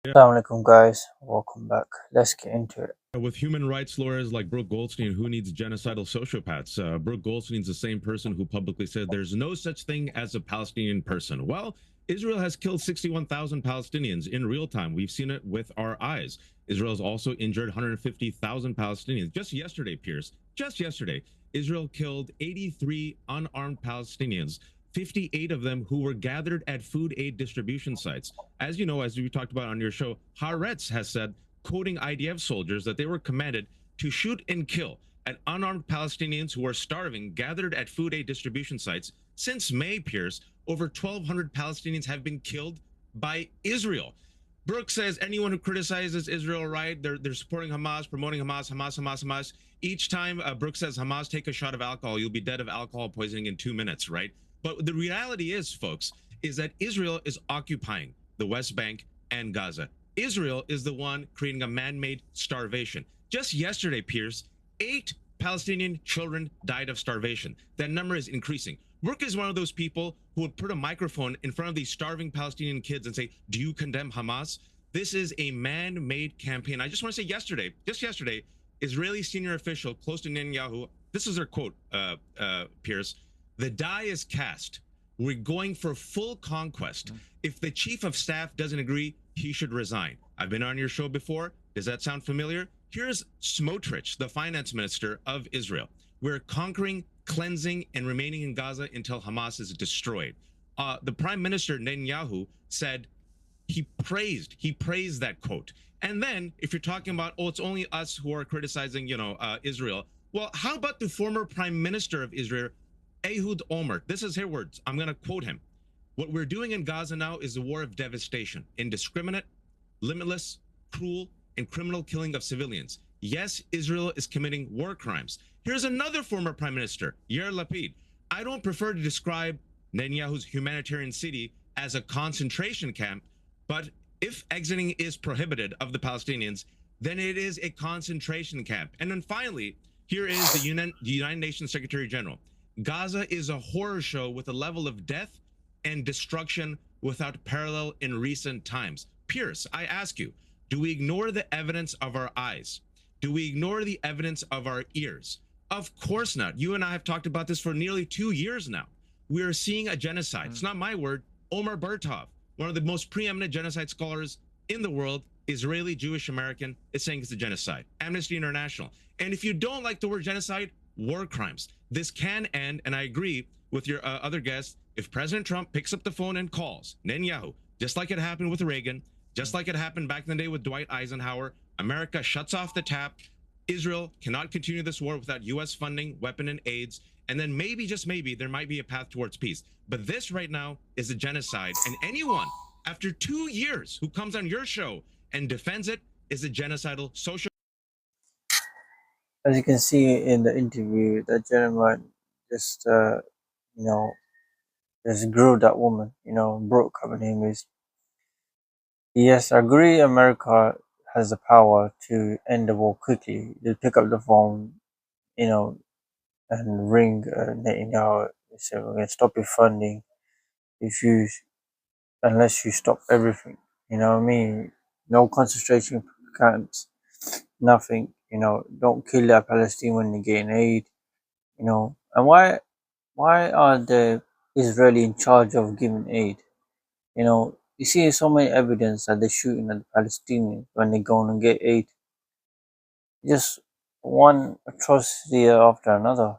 Yeah, Assalamu alaikum guys, welcome back. Let's get into it. with human rights lawyers like Brooke Goldstein, who needs genocidal sociopaths? Brooke Goldstein's the same person who publicly said there's no such thing as a Palestinian person. Well, Israel has killed 61,000 Palestinians in real time. We've seen it with our eyes. Israel has also injured 150,000 Palestinians. Just yesterday, Pierce, just yesterday, Israel killed 83 unarmed Palestinians, 58 of them who were gathered at food aid distribution sites. As you know, as we talked about on your show, Haaretz has said, quoting IDF soldiers, that they were commanded to shoot and kill at unarmed Palestinians who are starving gathered at food aid distribution sites. Since May, Pierce, over 1,200 Palestinians have been killed by Israel. Brooks says anyone who criticizes Israel, right, they're supporting Hamas, promoting Hamas, Hamas, Hamas, Hamas. Each time Brooks says Hamas, take a shot of alcohol, you'll be dead of alcohol poisoning in 2 minutes, right? But the reality is, folks, is that Israel is occupying the West Bank and Gaza. Israel is the one creating a man-made starvation. Just yesterday, Pierce, 8 Palestinian children died of starvation. That number is increasing. Brooke is one of those people who would put a microphone in front of these starving Palestinian kids and say, do you condemn Hamas? This is a man-made campaign. I just want to say just yesterday, Israeli senior official close to Netanyahu, this is their quote, Pierce, the die is cast. We're going for full conquest. If the chief of staff doesn't agree, he should resign. I've been on your show before. Does that sound familiar? Here's Smotrich, the finance minister of Israel. We're conquering, cleansing, and remaining in Gaza until Hamas is destroyed. The prime minister, Netanyahu, said he praised that quote. And then if you're talking about, oh, it's only us who are criticizing, Israel. Well, how about the former prime minister of Israel, Ehud Olmert? This is his words. I'm going to quote him. What we're doing in Gaza now is a war of devastation, indiscriminate, limitless, cruel, and criminal killing of civilians. Yes, Israel is committing war crimes. Here's another former prime minister, Yair Lapid. I don't prefer to describe Netanyahu's humanitarian city as a concentration camp, but if exiting is prohibited of the Palestinians, then it is a concentration camp. And then finally, here is the United Nations Secretary General. Gaza is a horror show with a level of death and destruction without parallel in recent times. Pierce, I ask you, do we ignore the evidence of our eyes? Do we ignore the evidence of our ears? Of course not. You and I have talked about this for nearly 2 years now. We are seeing a genocide. It's not my word. Omar Bertov, one of the most preeminent genocide scholars in the world, Israeli, Jewish American, is saying it's a genocide. Amnesty International. And if you don't like the word genocide, war crimes. This can end, and I agree with your other guests, if President Trump picks up the phone and calls Netanyahu, just like it happened with Reagan, just like it happened back in the day with Dwight Eisenhower, America shuts off the tap. Israel cannot continue this war without U.S. funding, weapon, and aids. And then maybe, just maybe, there might be a path towards peace. But this right now is a genocide. And anyone, after 2 years, who comes on your show and defends it is a genocidal social. As you can see in the interview, that gentleman just, you know, just grilled that woman, Brooke, her name is. Yes, I agree America has the power to end the war quickly. They pick up the phone, you know, and ring Netanyahu, say, we're going to stop your funding if you, unless you stop everything. You know what I mean? No concentration camps, nothing. Don't kill that Palestine when they're getting aid. And why are the Israeli in charge of giving aid? You see so many evidence that they're shooting at the Palestinians when they go and get aid. Just one atrocity after another.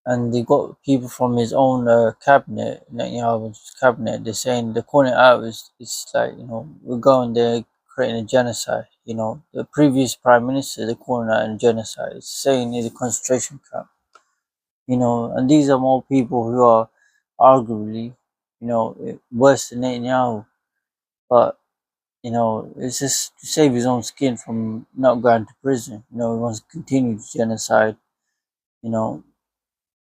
And they got people from his own cabinet, Netanyahu's cabinet. They're saying they're calling it out. It's like we're going there creating a genocide. The previous prime minister they're calling that a genocide. It's saying it's a concentration camp. And these are more people who are arguably worse than Netanyahu. But it's just to save his own skin from not going to prison. He wants to continue the genocide. You know,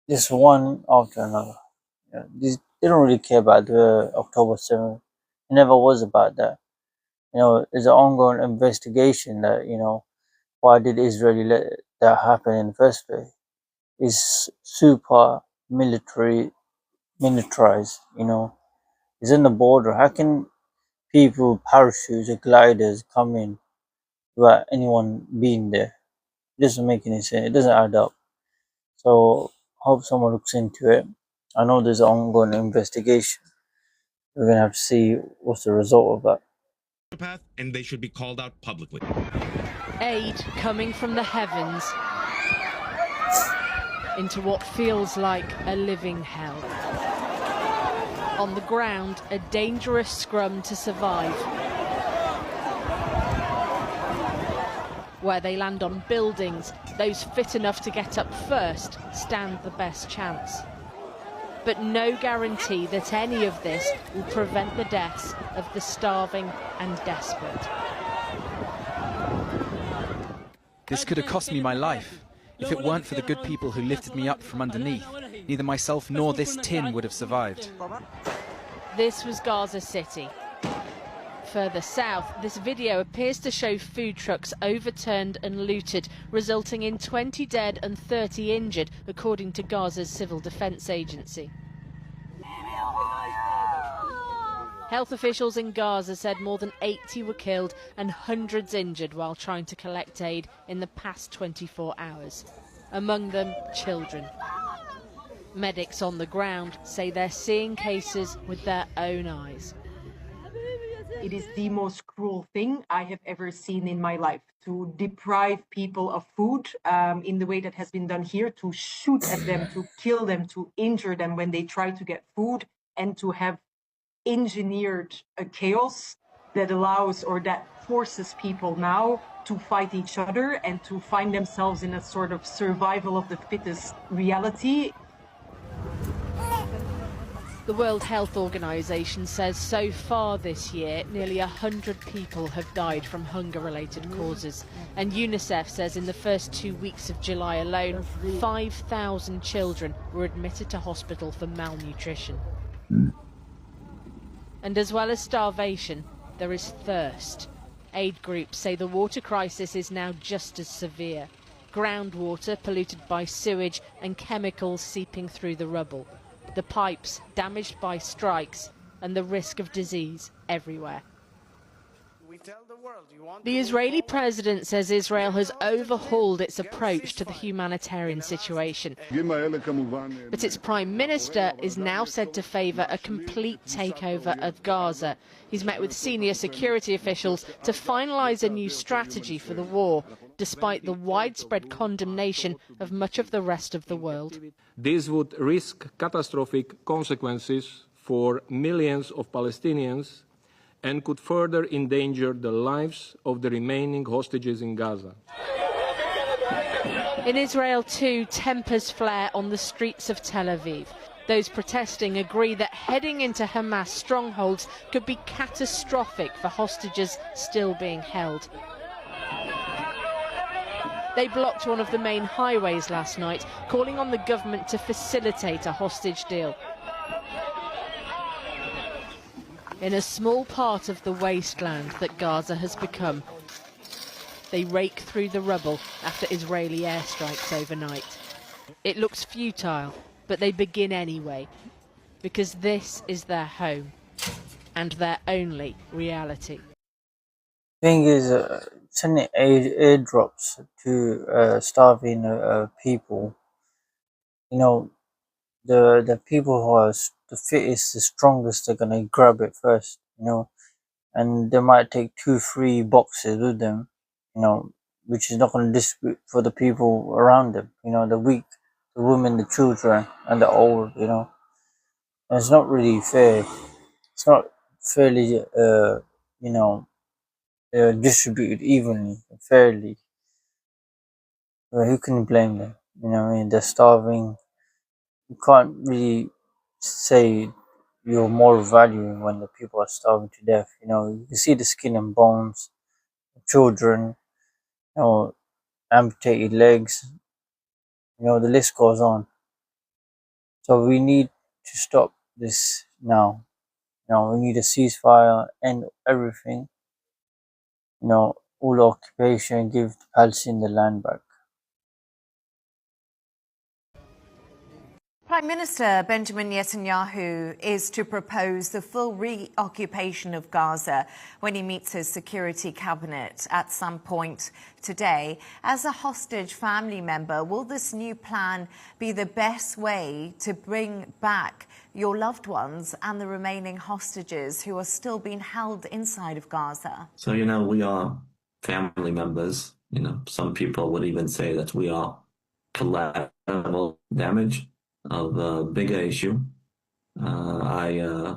just one after another. They don't really care about the October 7th. It never was about that. There's an ongoing investigation that, why did Israel let that happen in the first place? It's super militarized, It's in the border. How can people, parachutes, or gliders come in without anyone being there. It doesn't make any sense. It doesn't add up. So hope someone looks into it. I know there's an ongoing investigation. We're gonna have to see what's the result of that. And they should be called out publicly. Aid coming from the heavens into what feels like a living hell. On the ground, a dangerous scrum to survive, where they land on buildings, those fit enough to get up first stand the best chance. But no guarantee that any of this will prevent the deaths of the starving and desperate. This could have cost me my life. If it weren't for the good people who lifted me up from underneath, neither myself nor this tin would have survived. This was Gaza City. Further south, this video appears to show food trucks overturned and looted, resulting in 20 dead and 30 injured, according to Gaza's Civil Defense Agency. Health officials in Gaza said more than 80 were killed and hundreds injured while trying to collect aid in the past 24 hours. Among them, children. Medics on the ground say they're seeing cases with their own eyes. It is the most cruel thing I have ever seen in my life, to deprive people of food in the way that has been done here, to shoot at them, to kill them, to injure them when they try to get food, and to have engineered a chaos that allows or that forces people now to fight each other and to find themselves in a sort of survival of the fittest reality. The World Health Organization says so far this year, nearly 100 people have died from hunger-related causes. And UNICEF says in the first 2 weeks of July alone, 5,000 children were admitted to hospital for malnutrition. And as well as starvation, there is thirst. Aid groups say the water crisis is now just as severe. Groundwater polluted by sewage and chemicals seeping through the rubble. The pipes damaged by strikes and the risk of disease everywhere. The Israeli president says Israel has overhauled its approach to the humanitarian situation. But its prime minister is now said to favour a complete takeover of Gaza. He's met with senior security officials to finalise a new strategy for the war, despite the widespread condemnation of much of the rest of the world. This would risk catastrophic consequences for millions of Palestinians and could further endanger the lives of the remaining hostages in Gaza. In Israel too, tempers flare on the streets of Tel Aviv. Those protesting agree that heading into Hamas strongholds could be catastrophic for hostages still being held. They blocked one of the main highways last night, calling on the government to facilitate a hostage deal. In a small part of the wasteland that Gaza has become, they rake through the rubble after Israeli airstrikes overnight. It looks futile, but they begin anyway, because this is their home and their only reality. Thing is, sending airdrops to starving people, you know, the people who are the fittest, the strongest, are gonna grab it first, you know, and they might take 2-3 boxes with them, you know, which is not gonna distribute for the people around them, you know, the weak, the women, the children, and the old, you know. And it's not really fair. It's not fairly, you know, distributed evenly, fairly. Well, who can you blame them? You know what I mean? They're starving. You can't really say you're more valuing when the people are starving to death. You know, you can see the skin and bones, children, you know, amputated legs. You know, the list goes on. So we need to stop this now. You know, we need a ceasefire, end everything. You know, all occupation, give Palestine the land back. Prime Minister Benjamin Netanyahu is to propose the full reoccupation of Gaza when he meets his security cabinet at some point today. As a hostage family member, will this new plan be the best way to bring back your loved ones and the remaining hostages who are still being held inside of Gaza? So, we are family members. Some people would even say that we are collateral damage of a bigger issue. I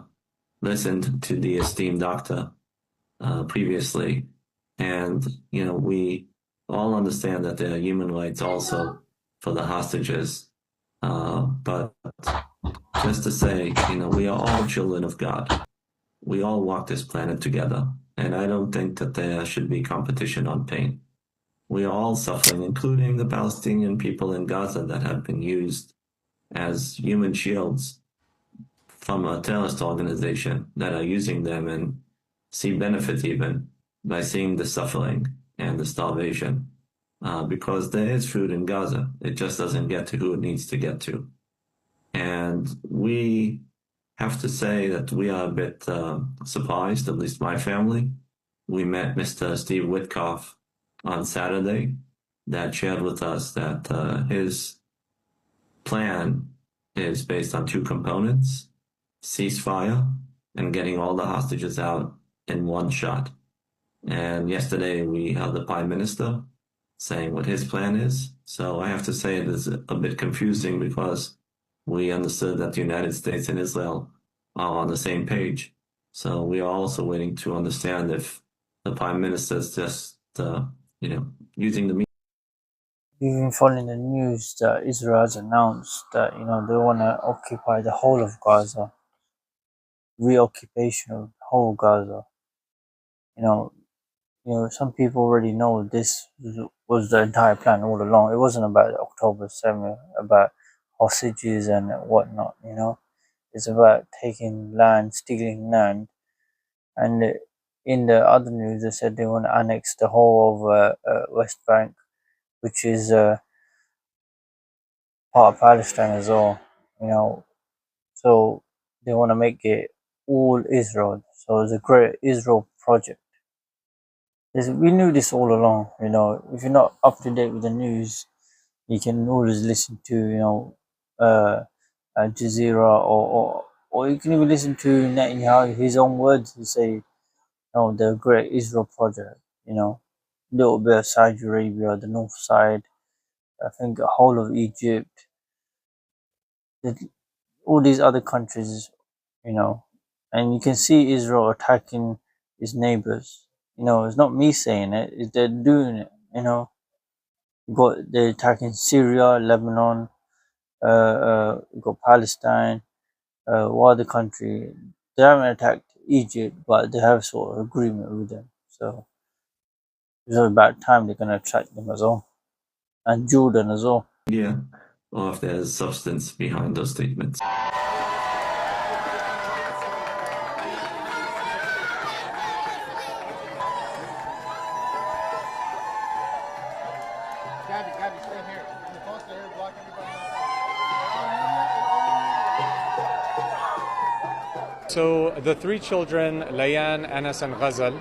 listened to the esteemed doctor previously, and we all understand that there are human rights also for the hostages. But just to say, we are all children of God. We all walk this planet together, and I don't think that there should be competition on pain. We are all suffering, including the Palestinian people in Gaza that have been used as human shields from a terrorist organization that are using them and see benefit even by seeing the suffering and the starvation. Because there is food in Gaza. It just doesn't get to who it needs to get to. And we have to say that we are a bit surprised, at least my family. We met Mr. Steve Witkoff on Saturday that shared with us that his plan is based on two components: ceasefire and getting all the hostages out in one shot. And yesterday we had the Prime Minister saying what his plan is. So I have to say it is a bit confusing because we understood that the United States and Israel are on the same page. So we are also waiting to understand if the Prime Minister is just, using the media. You've been following the news that Israel has announced that, they want to occupy the whole of Gaza. Reoccupation of the whole Gaza. Some people already know this was the entire plan all along. It wasn't about October 7th, about hostages and whatnot, It's about taking land, stealing land. And in the other news, they said they want to annex the whole of West Bank, which is part of Palestine as well, So they want to make it all Israel. So it's a great Israel project. We knew this all along, If you're not up to date with the news, you can always listen to, Al Jazeera or you can even listen to Netanyahu, his own words. He say, the great Israel project, a little bit of Saudi Arabia, the north side, I think the whole of Egypt, all these other countries, and you can see Israel attacking its neighbors. It's not me saying it, they're doing it, They're attacking Syria, Lebanon, got Palestine, what other country? They haven't attacked Egypt, but they have sort of agreement with them. So it's about time they're gonna attack them as well. And Jordan as well. Yeah, or if there's substance behind those statements. Gabby, stay here. The phone stay here, block everybody else. So the three children, Layan, Anas, and Ghazal,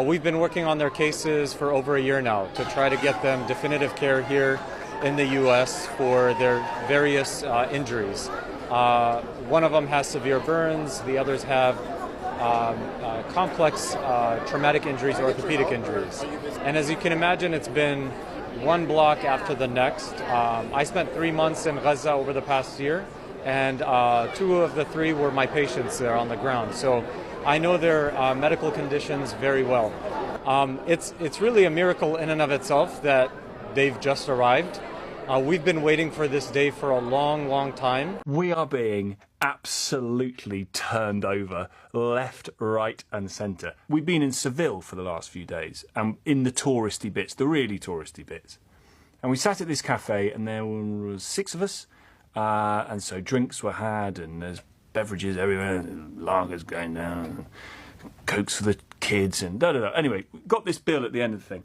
we've been working on their cases for over a year now to try to get them definitive care here in the U.S. for their various injuries. One of them has severe burns, the others have complex traumatic injuries, orthopedic injuries. And as you can imagine, it's been one block after the next. I spent 3 months in Gaza over the past year, and 2 of the 3 were my patients there on the ground. So I know their medical conditions very well. It's really a miracle in and of itself that they've just arrived. We've been waiting for this day for a long, long time. We are being absolutely turned over left, right and centre. We've been in Seville for the last few days, and in the touristy bits, the really touristy bits. And we sat at this cafe and there were 6 of us, and so drinks were had and there's beverages everywhere, lagers going down, cokes for the kids and da-da-da. Anyway, got this bill at the end of the thing.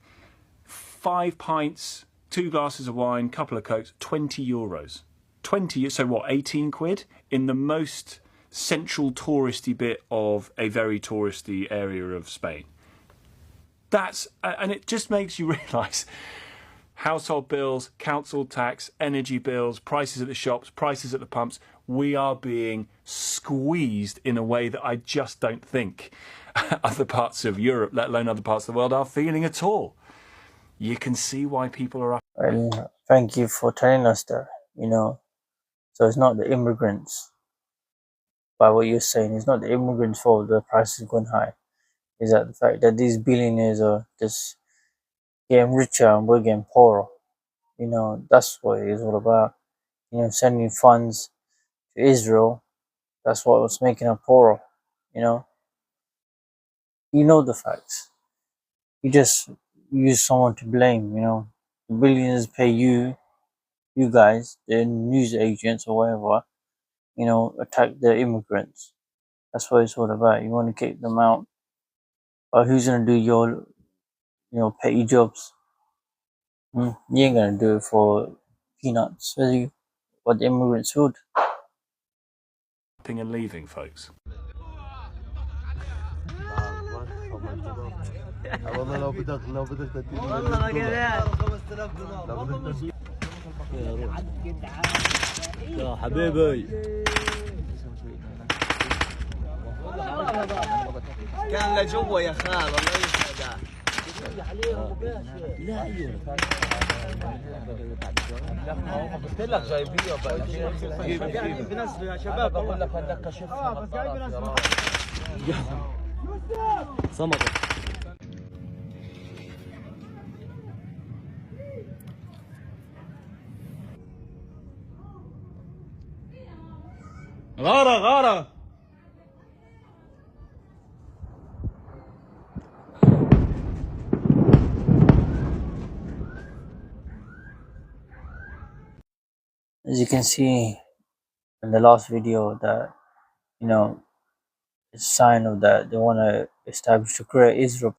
5 pints, 2 glasses of wine, couple of cokes, €20. so what, 18 quid in the most central touristy bit of a very touristy area of Spain. And it just makes you realise household bills, council tax, energy bills, prices at the shops, prices at the pumps. We are being squeezed in a way that I just don't think other parts of Europe, let alone other parts of the world, are feeling at all. You can see why people are up. Well, thank you for telling us that, you know. So it's not the immigrants, by what you're saying, it's not the immigrants' fault the price is going high. Is that the fact that these billionaires are just getting richer and we're getting poorer? You know, that's what it is all about. You know, sending funds to Israel, that's what was making us poorer, you know. You know the facts. You just use someone to blame, you know. The billionaires pay you guys, the news agents or whatever, you know, attack the immigrants. That's what it's all about. You want to kick them out. But who's going to do your, you know, petty jobs? You ain't going to do it for peanuts, will you? What the immigrants would. And leaving, folks. يا حبيبي كان لجوا يا خال الله يسعدك لا قلت لك جايبيه بنزلوا يا شباب بقول لك هذاك كشف بس جايب ناس صمد غارة غارة As you can see in the last video that, you know, it's a sign of that they want to establish a great Israel